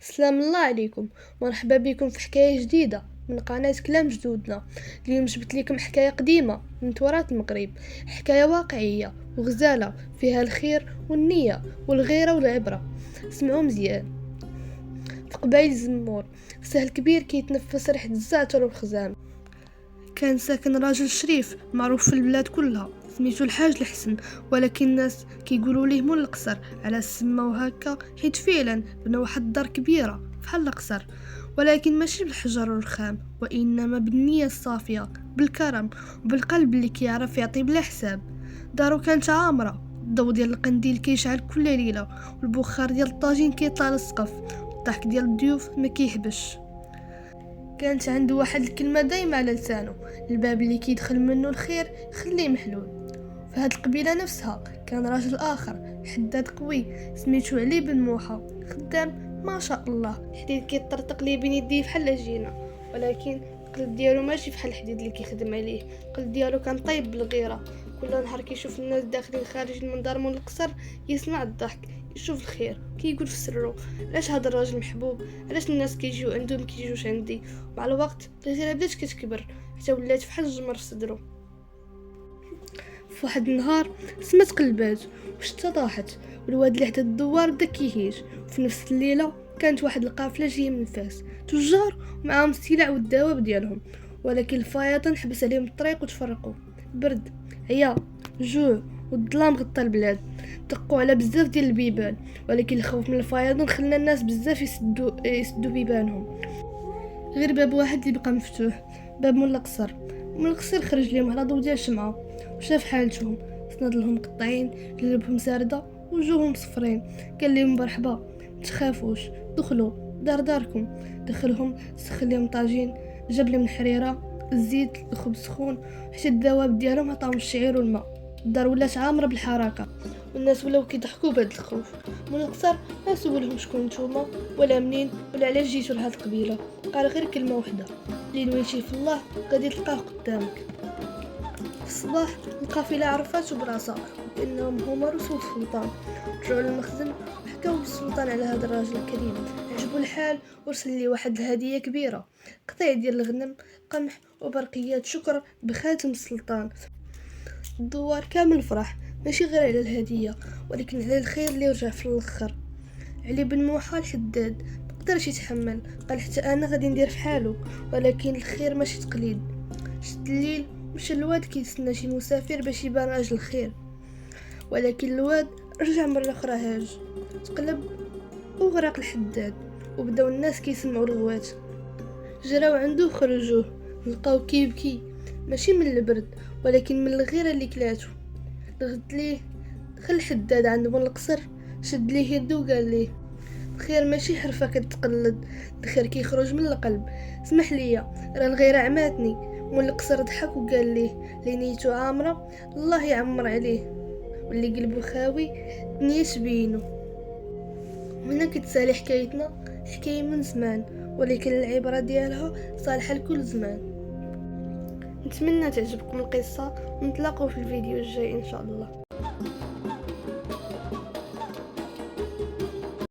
السلام الله عليكم. مرحبا بكم في حكاية جديدة من قناة كلام جدودنا. اليوم جبت لكم حكاية قديمة من تراث المغرب، حكاية واقعية وغزالة فيها الخير والنية والغيرة والعبرة. اسمعوا مزيان. في قبائل الزمور في سهل كبير كيتنفس ريحة الزعتر والخزام، كان ساكن راجل شريف معروف في البلاد كلها، سميتو الحاج الحسن، ولكن الناس كيقولوا ليه مول القصر على سماو هكا حيت فعلا بنا واحد الدار كبيره بحال القصر، ولكن ماشي بالحجر والرخام، وانما بالنيه الصافيه، بالكرم وبالقلب اللي كيعرف يعطي بلا حساب. دارو كانت عامره، الضوء ديال القنديل كيشعل كل ليله، والبخار ديال الطاجين كيطلع للسقف، والضحك ديال الضيوف ما كيحبش. كانت عنده واحد الكلمة دايما على لسانه: الباب اللي كيدخل منه الخير خليه محلول. في هاد القبيلة نفسها كان راجل آخر حداد قوي سميتو علي بن موحى، خدام ما شاء الله، حديد كيطرطق ليه بين يديه بحال العجينة، ولكن القلب ديالو ماشي بحال الحديد اللي كيخدم عليه. القلب ديالو كان طيب بالغيرة، كل نهار كيشوف الناس داخلين خارجين من دار مول القصر، يسمع الضحك، يشوف الخير، كيقول في سره: علاش هذا الراجل محبوب؟ علاش الناس كيجيو عنده ما كيجيوش عندي؟ مع الوقت الغيره بدات كتكبر حتى ولات بحال الجمر في صدرو. في واحد النهار سمات قلبات وشتا طاحت، والواد اللي حدا الدوار بدا كيهيج. في نفس الليله كانت واحد القافله جايه من فاس، تجار ومعاهم السلع والدواب ديالهم، ولكن الفيضان حبس عليهم الطريق وتفرقوا. برد، عيا، جوع والظلام غطى البلاد، دقوا على بزاف ديال البيبان، ولكن الخوف من الفيضان خلى الناس بزاف يسدوا بيبانهم. غير باب واحد اللي بقى مفتوح، باب مول القصر. مول القصر خرج ليهم على ضوء ديال الشمعة وشاف حالتهم، سند لهم قطعين، جلبهم ساردة وجوههم صفرين، قال لهم مرحبا، متخافوش، دخلوا داركم. دخلهم، سخن لهم طاجين، جاب لهم الحريرة، الزيت، الخبز سخون، حتى الدواب ديالهم عطاهم الشعير والماء. الدار ولات عامرة بالحركة، والناس ولاو كيضحكوا بهاد الخوف. من القصر ما سولهم شكون نتوما ولا منين ولا علاش جيتو لهاد القبيله، قال غير كلمه وحده: اللي نويتي في الله غادي تلقاه قدامك. في الصباح القافله عرفاتو براسها بانهم هما رسل السلطان، رجعوا للمخزن وحكاو للسلطان على هذا الراجل الكريم. عجبو الحال ورسل لي واحد الهديه كبيره، قطيع ديال الغنم، قمح وبرقيات شكر بخاتم السلطان. الدوار كامل فرح، ماشي غير على الهديه ولكن على الخير اللي رجع في الاخر. علي بن موحى الحداد مقدرش يتحمل، قال حتى انا غادي ندير في حاله، ولكن الخير ماشي تقليد. شد الليل مشى الواد كيتسنى شي مسافر باش يبان راجل الخير، ولكن الواد رجع مره اخرى هاج، تقلب وغرق الحداد، وبداو الناس كيسمعوا الغوات، جراو عنده خرجوه، لقاو كيبكي ماشي من البرد ولكن من الغيره اللي كلاتو. ضغط ليه، دخل الحداد عند مول القصر، شد ليه يدو وقال ليه: الخير ماشي حرفه كتقلد، الخير كيخرج من القلب، اسمح ليا راه الغيره عماتني. مول القصر ضحك وقال ليه: اللي نيتو عامره الله يعمر عليه، واللي قلبو خاوي الدنيا تبينو. وهنا كتسالي حكايتنا، حكايه من زمان ولكن العبره ديالها صالحه لكل زمان. نتمنى تعجبكم القصه، ونتلاقاو في الفيديو الجاي ان شاء الله.